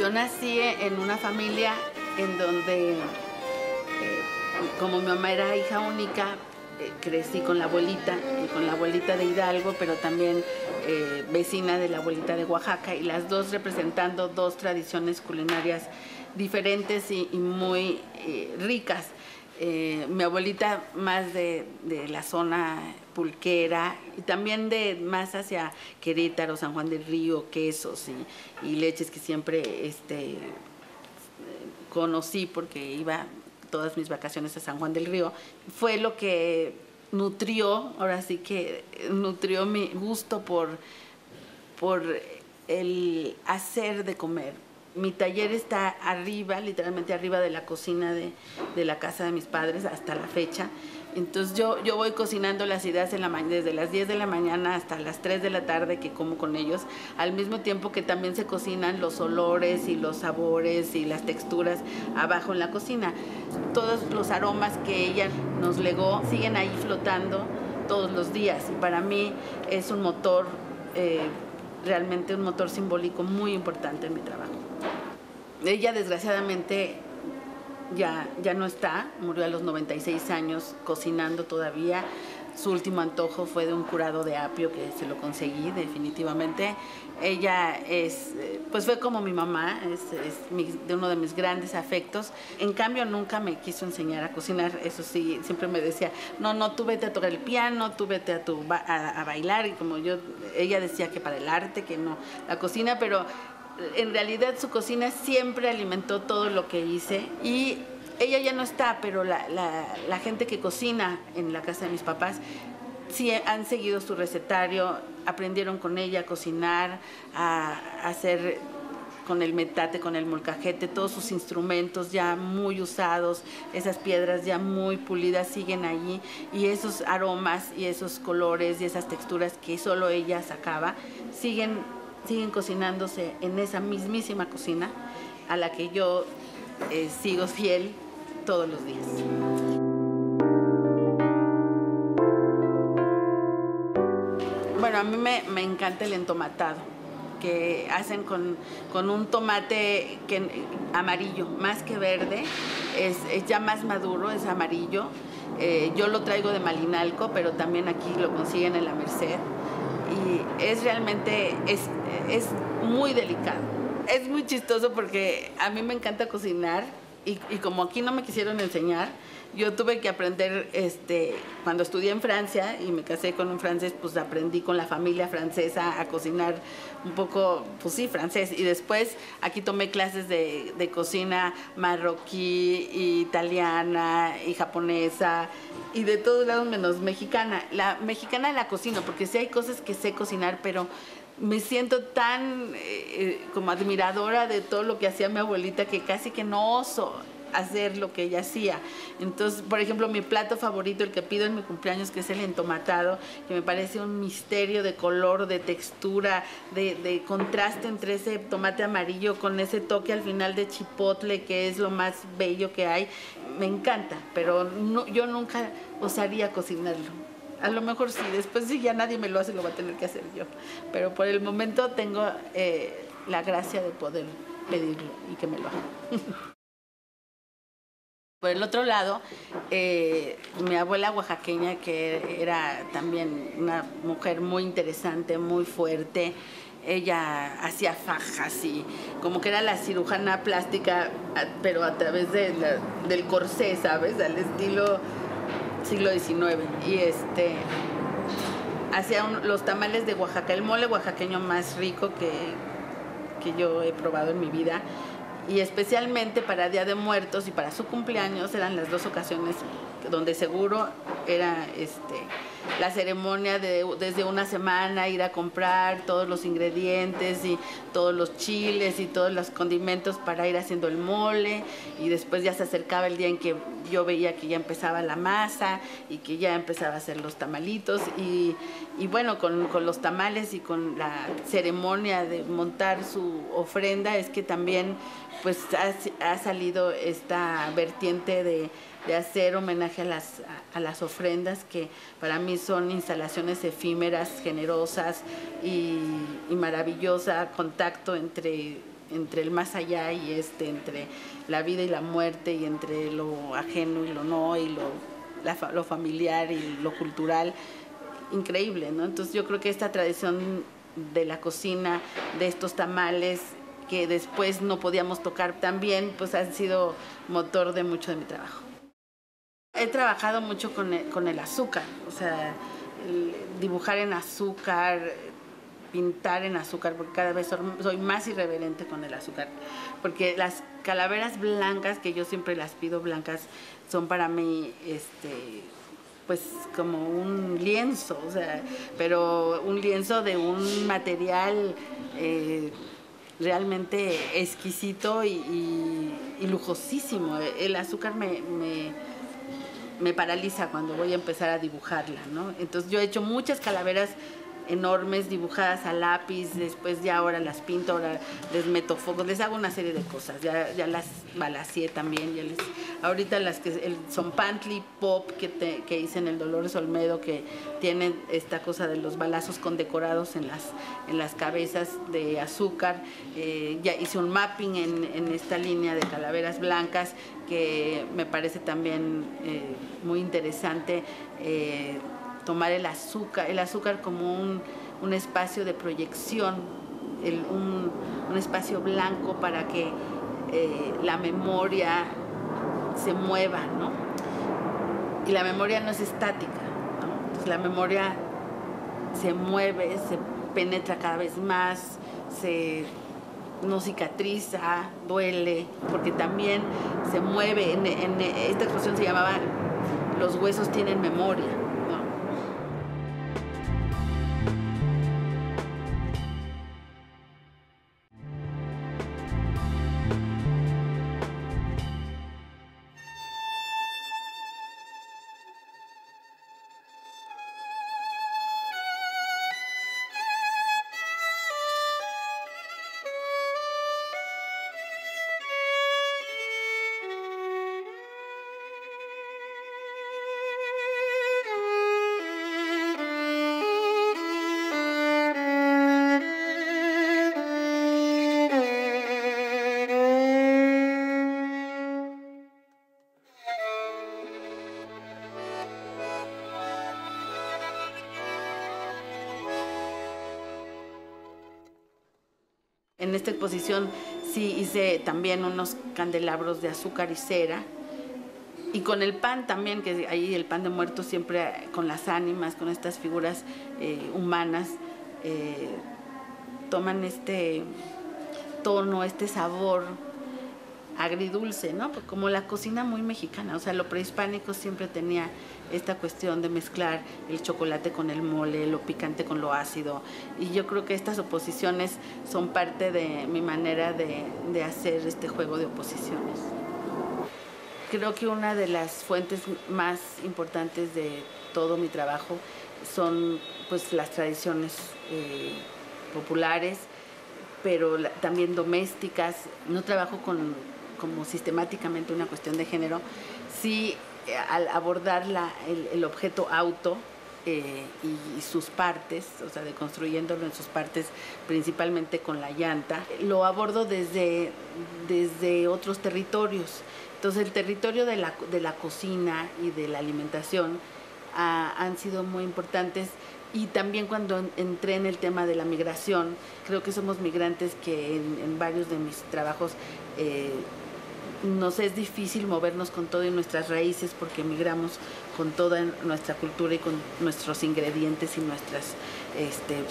Yo nací en una familia en donde, como mi mamá era hija única, crecí con la abuelita de Hidalgo, pero también vecina de la abuelita de Oaxaca, y las dos representando dos tradiciones culinarias diferentes y muy ricas. Mi abuelita más de la zona pulquera y también de más hacia Querétaro, San Juan del Río, quesos y leches que siempre conocí porque iba todas mis vacaciones a San Juan del Río. Fue lo que nutrió, ahora sí que nutrió mi gusto por el hacer de comer. Mi taller está arriba, literalmente arriba de la cocina de la casa de mis padres hasta la fecha. Entonces yo voy cocinando las ideas desde las 10 de la mañana hasta las 3 de la tarde que como con ellos, al mismo tiempo que también se cocinan los olores y los sabores y las texturas abajo en la cocina. Todos los aromas que ella nos legó siguen ahí flotando todos los días y para mí es un motor, realmente un motor simbólico muy importante en mi trabajo. Ella desgraciadamente ya no está, murió a los 96 años cocinando todavía. Su último antojo fue de un curado de apio que se lo conseguí definitivamente. Ella pues fue como mi mamá, de uno de mis grandes afectos. En cambio nunca me quiso enseñar a cocinar, eso sí, siempre me decía, no, tú vete a tocar el piano, tú vete a bailar, y como ella decía que para el arte, que no la cocina, pero en realidad su cocina siempre alimentó todo lo que hice. Y ella ya no está, pero la gente que cocina en la casa de mis papás sí han seguido su recetario, aprendieron con ella a cocinar, a hacer con el metate, con el molcajete, todos sus instrumentos ya muy usados, esas piedras ya muy pulidas siguen allí, y esos aromas y esos colores y esas texturas que solo ella sacaba siguen cocinándose en esa mismísima cocina a la que yo sigo fiel todos los días. Bueno, a mí me encanta el entomatado, que hacen con un tomate amarillo, más que verde, es ya más maduro, es amarillo. Yo lo traigo de Malinalco, pero también aquí lo consiguen en La Merced. Y es realmente, es muy delicado. Es muy chistoso porque a mí me encanta cocinar y como aquí no me quisieron enseñar, yo tuve que aprender, cuando estudié en Francia y me casé con un francés, pues aprendí con la familia francesa a cocinar un poco, pues sí, francés. Y después aquí tomé clases de cocina marroquí, italiana y japonesa y de todos lados menos mexicana. La mexicana la cocino porque sí hay cosas que sé cocinar, pero me siento tan como admiradora de todo lo que hacía mi abuelita que casi que no oso hacer lo que ella hacía. Entonces, por ejemplo, mi plato favorito, el que pido en mi cumpleaños, que es el entomatado, que me parece un misterio de color, de textura, de contraste entre ese tomate amarillo con ese toque al final de chipotle, que es lo más bello que hay. Me encanta, pero no, yo nunca osaría cocinarlo. A lo mejor sí, después si ya nadie me lo hace, lo va a tener que hacer yo. Pero por el momento tengo la gracia de poder pedirlo y que me lo haga. Por el otro lado, mi abuela oaxaqueña, que era también una mujer muy interesante, muy fuerte, ella hacía fajas y como que era la cirujana plástica, pero a través del corsé, ¿sabes? Al estilo siglo XIX. Y hacía los tamales de Oaxaca, el mole oaxaqueño más rico que yo he probado en mi vida. Y especialmente para Día de Muertos y para su cumpleaños eran las dos ocasiones donde seguro era la ceremonia desde una semana ir a comprar todos los ingredientes y todos los chiles y todos los condimentos para ir haciendo el mole, y después ya se acercaba el día en que yo veía que ya empezaba la masa y que ya empezaba a hacer los tamalitos y bueno, con los tamales y con la ceremonia de montar su ofrenda es que también pues ha salido esta vertiente de hacer homenaje a las ofrendas, que para mí son instalaciones efímeras, generosas y maravillosa, contacto entre entre el más allá y entre la vida y la muerte, y entre lo ajeno y lo no, y lo familiar y lo cultural, increíble, ¿no? Entonces yo creo que esta tradición de la cocina, de estos tamales que después no podíamos tocar también, pues han sido motor de mucho de mi trabajo. He trabajado mucho con el azúcar, o sea, dibujar en azúcar, pintar en azúcar, porque cada vez soy más irreverente con el azúcar, porque las calaveras blancas, que yo siempre las pido blancas, son para mí, pues como un lienzo, o sea, pero un lienzo de un material realmente exquisito y lujosísimo. El azúcar me paraliza cuando voy a empezar a dibujarla, ¿no? Entonces yo he hecho muchas calaveras enormes dibujadas a lápiz, después ya ahora las pinto, ahora les meto focos, les hago una serie de cosas, ya las balacié también, ahorita las que el Zompantli Pop que hice en el Dolores Olmedo, que tienen esta cosa de los balazos condecorados en las cabezas de azúcar, ya hice un mapping en esta línea de calaveras blancas que me parece también muy interesante, tomar el azúcar como un espacio de proyección, un espacio blanco para que la memoria se mueva, ¿no? Y la memoria no es estática, ¿no? Entonces la memoria se mueve, se penetra cada vez más, no cicatriza, duele, porque también se mueve. En esta exposición se llamaba Los huesos tienen memoria. En esta exposición sí hice también unos candelabros de azúcar y cera, y con el pan también, que ahí el pan de muerto siempre con las ánimas, con estas figuras humanas, toman este tono, este sabor agridulce, ¿no? Como la cocina muy mexicana, o sea, lo prehispánico siempre tenía esta cuestión de mezclar el chocolate con el mole, lo picante con lo ácido, y yo creo que estas oposiciones son parte de mi manera de hacer este juego de oposiciones. Creo que una de las fuentes más importantes de todo mi trabajo son pues las tradiciones populares, pero también domésticas. No trabajo como sistemáticamente una cuestión de género, sí al abordar el objeto auto y sus partes, o sea, deconstruyéndolo en sus partes, principalmente con la llanta, lo abordo desde otros territorios. Entonces el territorio de la cocina y de la alimentación han sido muy importantes. Y también cuando entré en el tema de la migración, creo que somos migrantes que en varios de mis trabajos nos es difícil movernos con todo y nuestras raíces, porque migramos con toda nuestra cultura y con nuestros ingredientes y nuestros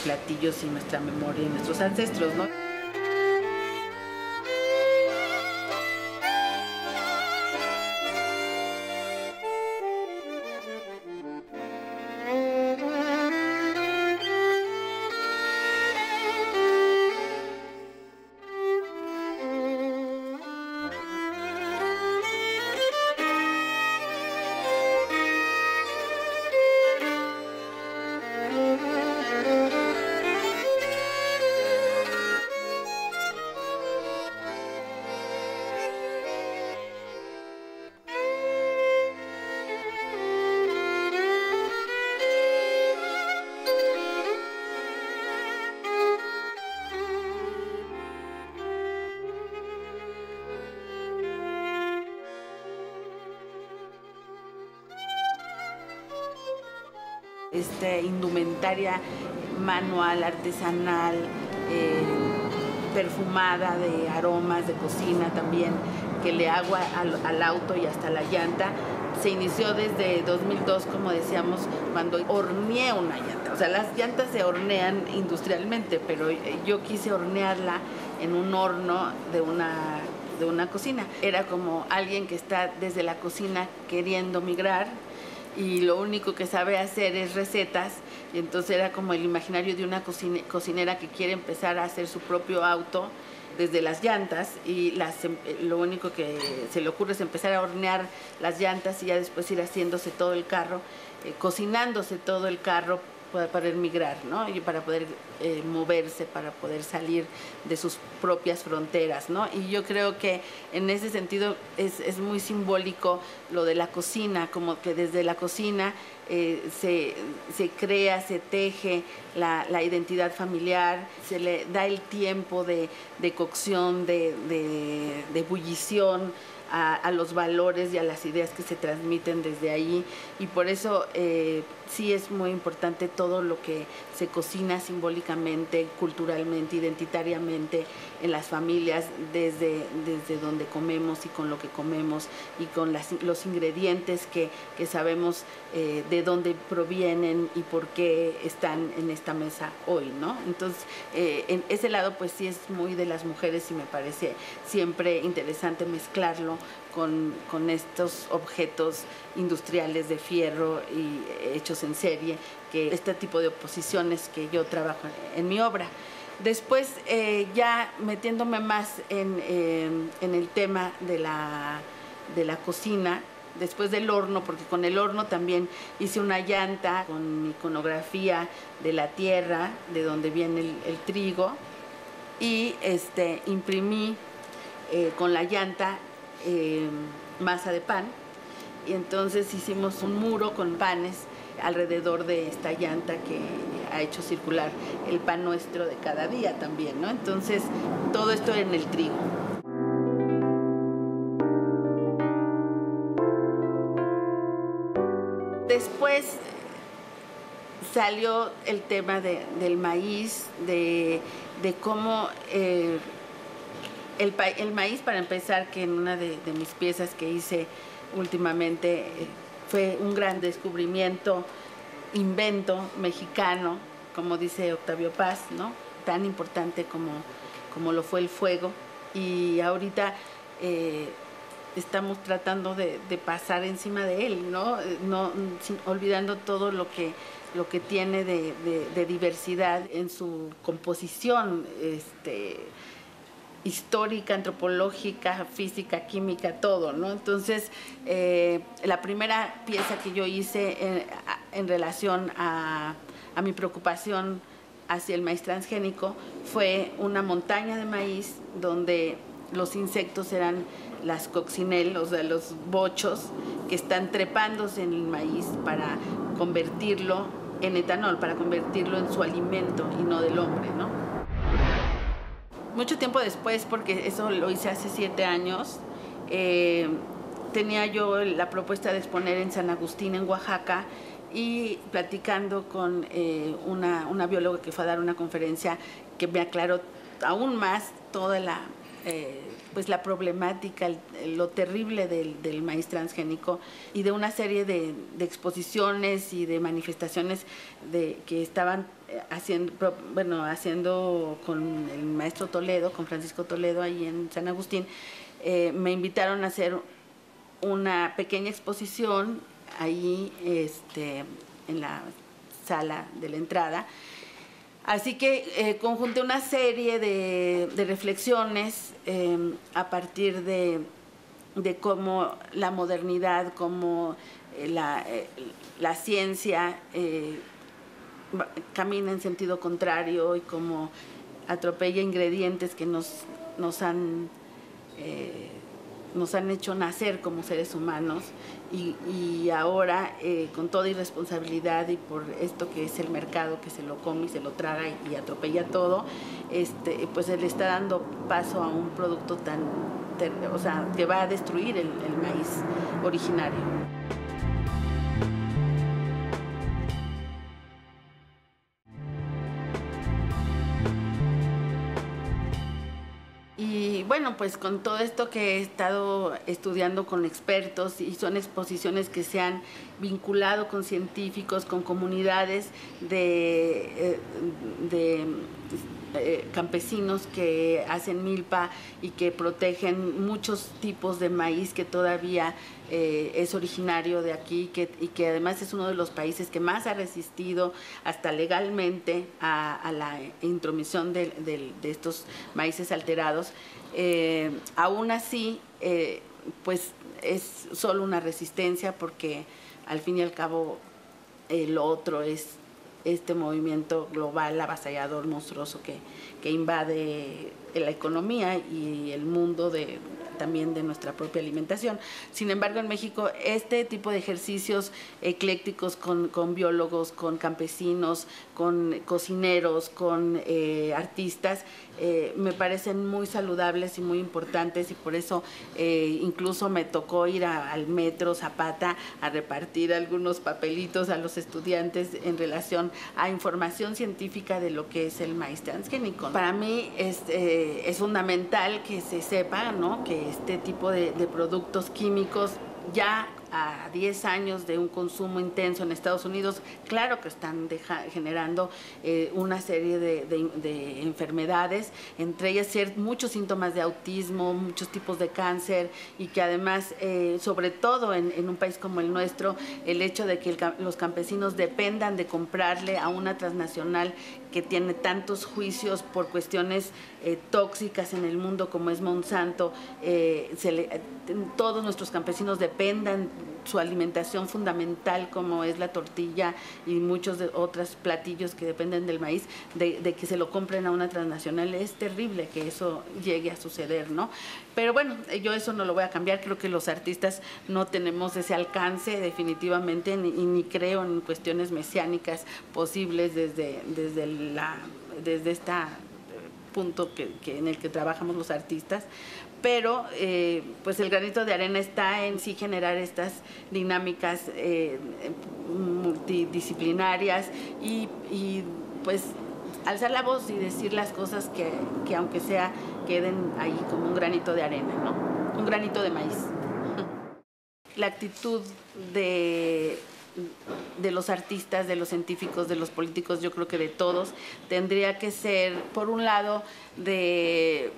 platillos y nuestra memoria y nuestros ancestros, ¿no? indumentaria manual, artesanal, perfumada de aromas de cocina también, que le hago al auto y hasta la llanta. Se inició desde 2002, como decíamos, cuando horneé una llanta. O sea, las llantas se hornean industrialmente, pero yo quise hornearla en un horno de una cocina. Era como alguien que está desde la cocina queriendo migrar y lo único que sabe hacer es recetas. Y entonces era como el imaginario de una cocinera que quiere empezar a hacer su propio auto desde las llantas, y lo único que se le ocurre es empezar a hornear las llantas y ya después ir haciéndose todo el carro, cocinándose todo el carro para poder migrar, ¿no? Y para poder moverse, para poder salir de sus propias fronteras, ¿no? Y yo creo que en ese sentido es muy simbólico lo de la cocina, como que desde la cocina se crea, se teje la identidad familiar, se le da el tiempo de cocción, de ebullición a los valores y a las ideas que se transmiten desde ahí, y por eso sí es muy importante todo lo que se cocina simbólicamente, culturalmente, identitariamente en las familias, desde donde comemos y con lo que comemos y con los ingredientes que sabemos de dónde provienen y por qué están en esta mesa hoy, ¿no? Entonces, en ese lado pues sí es muy de las mujeres y me parece siempre interesante mezclarlo con estos objetos industriales de fierro y hechos en serie, que este tipo de oposiciones que yo trabajo en mi obra. Después, ya metiéndome más en el tema de la cocina, después del horno, porque con el horno también hice una llanta con iconografía de la tierra, de donde viene el trigo, y imprimí con la llanta masa de pan, y entonces hicimos un muro con panes alrededor de esta llanta que ha hecho circular el pan nuestro de cada día también, ¿no? Entonces, todo esto en el trigo. Después salió el tema del maíz, de cómo el maíz, para empezar, que en una de mis piezas que hice últimamente fue un gran descubrimiento, invento mexicano, como dice Octavio Paz, ¿no? Tan importante como lo fue el fuego. Y ahorita estamos tratando de pasar encima de él, ¿no? Olvidando todo lo que tiene de diversidad en su composición, histórica, antropológica, física, química, todo, ¿no? Entonces, la primera pieza que yo hice en relación a mi preocupación hacia el maíz transgénico fue una montaña de maíz donde los insectos eran las coccinelles, o sea, los bochos que están trepándose en el maíz para convertirlo en etanol, para convertirlo en su alimento y no del hombre, ¿no? Mucho tiempo después, porque eso lo hice hace 7 años, tenía yo la propuesta de exponer en San Agustín, en Oaxaca, y platicando con una bióloga que fue a dar una conferencia que me aclaró aún más toda la problemática, lo terrible del maíz transgénico, y de una serie de exposiciones y de manifestaciones que estaban haciendo con el maestro Toledo, con Francisco Toledo, ahí en San Agustín. Me invitaron a hacer una pequeña exposición ahí en la sala de la entrada. Así que conjunté una serie de reflexiones a partir de cómo la modernidad, cómo la ciencia camina en sentido contrario y cómo atropella ingredientes que nos han hecho nacer como seres humanos, y ahora con toda irresponsabilidad y por esto que es el mercado, que se lo come y se lo traga y atropella todo, pues se le está dando paso a un producto que va a destruir el maíz originario. Bueno, pues con todo esto que he estado estudiando con expertos, y son exposiciones que se han vinculado con científicos, con comunidades de campesinos que hacen milpa y que protegen muchos tipos de maíz que todavía es originario de aquí y que además es uno de los países que más ha resistido hasta legalmente a la intromisión de estos maíces alterados. Aún así, pues es solo una resistencia, porque al fin y al cabo lo otro es este movimiento global avasallador, monstruoso, que invade la economía y el mundo también de nuestra propia alimentación. Sin embargo, en México este tipo de ejercicios eclécticos con biólogos, con campesinos, con cocineros, con artistas, me parecen muy saludables y muy importantes, y por eso incluso me tocó ir al Metro Zapata a repartir algunos papelitos a los estudiantes en relación a información científica de lo que es el maíz transgénico. Para mí es fundamental que se sepa, ¿no?, que este tipo de productos químicos, ya a 10 años de un consumo intenso en Estados Unidos, claro que están generando una serie de enfermedades, entre ellas muchos síntomas de autismo, muchos tipos de cáncer, y que además, sobre todo en un país como el nuestro, el hecho de que los campesinos dependan de comprarle a una transnacional que tiene tantos juicios por cuestiones tóxicas en el mundo como es Monsanto, todos nuestros campesinos dependan su alimentación fundamental, como es la tortilla y muchos de otros platillos que dependen del maíz, de que se lo compren a una transnacional. Es terrible que eso llegue a suceder, ¿no? Pero bueno, yo eso no lo voy a cambiar. Creo que los artistas no tenemos ese alcance definitivamente, ni creo en cuestiones mesiánicas posibles desde este punto en el que trabajamos los artistas. Pero pues el granito de arena está en sí generar estas dinámicas multidisciplinarias y pues alzar la voz y decir las cosas que aunque sea queden ahí como un granito de arena, ¿no? Un granito de maíz. La actitud de los artistas, de los científicos, de los políticos, yo creo que de todos, tendría que ser, por un lado, de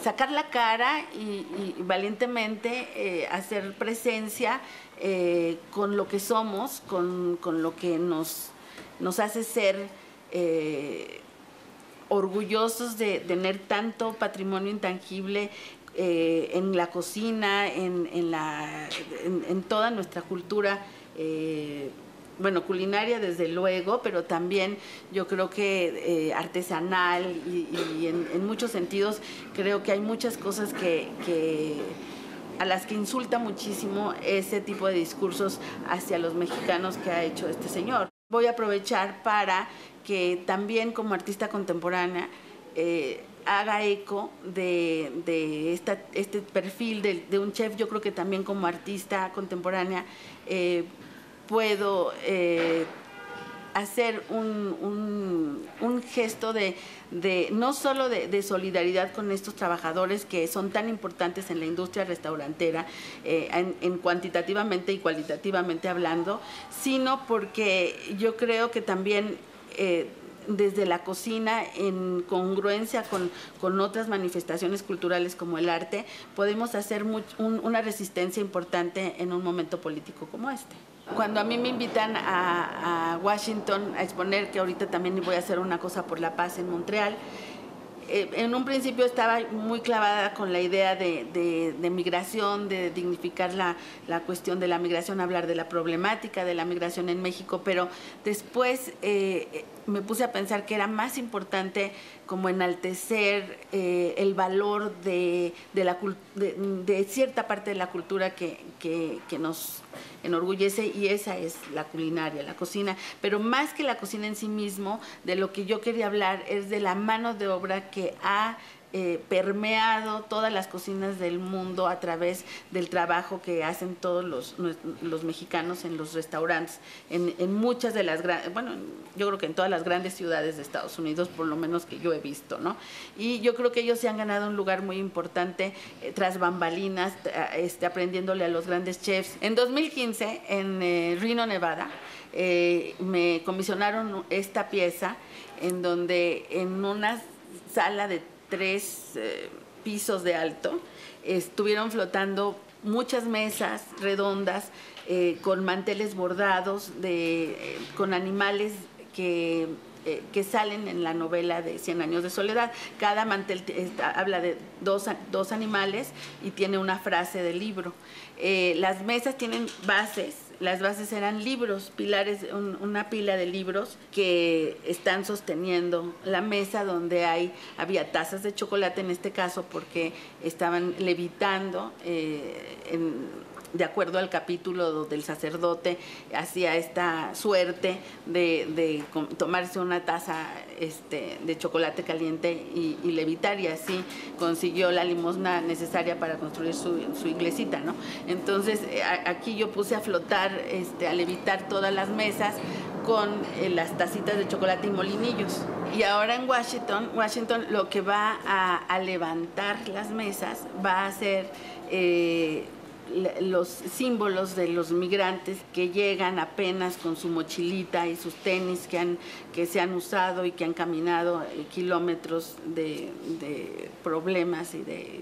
sacar la cara y valientemente hacer presencia con lo que somos, con lo que nos hace ser orgullosos de tener tanto patrimonio intangible en la cocina, en toda nuestra cultura, bueno, culinaria desde luego, pero también yo creo que artesanal y en muchos sentidos creo que hay muchas cosas a las que insulta muchísimo ese tipo de discursos hacia los mexicanos que ha hecho este señor. Voy a aprovechar para que también como artista contemporánea haga eco de este perfil de un chef. Yo creo que también como artista contemporánea puedo hacer un gesto no solo de solidaridad con estos trabajadores que son tan importantes en la industria restaurantera, en cuantitativamente y cualitativamente hablando, sino porque yo creo que también desde la cocina, en congruencia con otras manifestaciones culturales como el arte, podemos hacer una resistencia importante en un momento político como este. Cuando a mí me invitan a Washington a exponer, que ahorita también voy a hacer una cosa por la paz en Montreal, en un principio estaba muy clavada con la idea de migración, de dignificar la cuestión de la migración, hablar de la problemática de la migración en México, pero después me puse a pensar que era más importante como enaltecer el valor de cierta parte de la cultura que nos enorgullece, y esa es la culinaria, la cocina. Pero más que la cocina en sí mismo, de lo que yo quería hablar es de la mano de obra que ha permeado todas las cocinas del mundo a través del trabajo que hacen todos los mexicanos en los restaurantes, en muchas de las grandes, bueno, yo creo que en todas las grandes ciudades de Estados Unidos, por lo menos que yo he visto, ¿no? Y yo creo que ellos se han ganado un lugar muy importante tras bambalinas, aprendiéndole a los grandes chefs. En 2015, en Reno, Nevada, me comisionaron esta pieza en donde en una sala de 3 pisos de alto estuvieron flotando muchas mesas redondas con manteles bordados con animales que salen en la novela de 100 años de soledad. Cada mantel habla de dos animales y tiene una frase del libro. Las mesas tienen bases. Las bases eran libros, pilares, una pila de libros que están sosteniendo la mesa, donde había tazas de chocolate en este caso porque estaban levitando de acuerdo al capítulo del sacerdote, hacía esta suerte de tomarse una taza de chocolate caliente y levitar, y así consiguió la limosna necesaria para construir su iglesita, ¿no? Entonces aquí yo puse a flotar, a levitar todas las mesas con las tacitas de chocolate y molinillos. Y ahora en Washington lo que va a levantar las mesas va a ser los símbolos de los migrantes que llegan apenas con su mochilita y sus tenis que se han usado y que han caminado kilómetros de problemas y de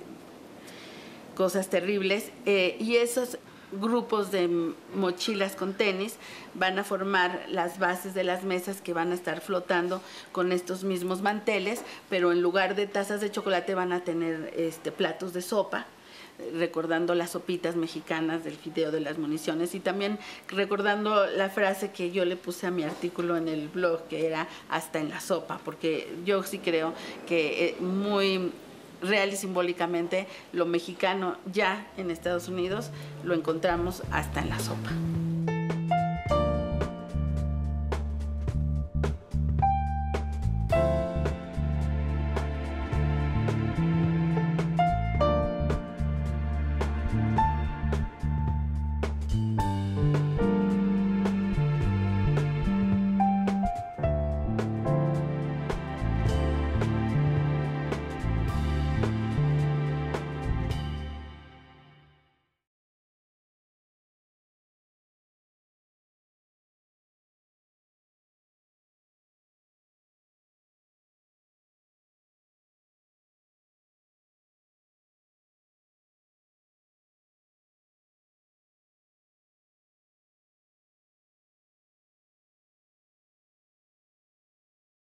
cosas terribles, y esos grupos de mochilas con tenis van a formar las bases de las mesas que van a estar flotando con estos mismos manteles, pero en lugar de tazas de chocolate van a tener platos de sopa, recordando las sopitas mexicanas del fideo de las municiones, y también recordando la frase que yo le puse a mi artículo en el blog, que era hasta en la sopa, porque yo sí creo que muy real y simbólicamente lo mexicano ya en Estados Unidos lo encontramos hasta en la sopa.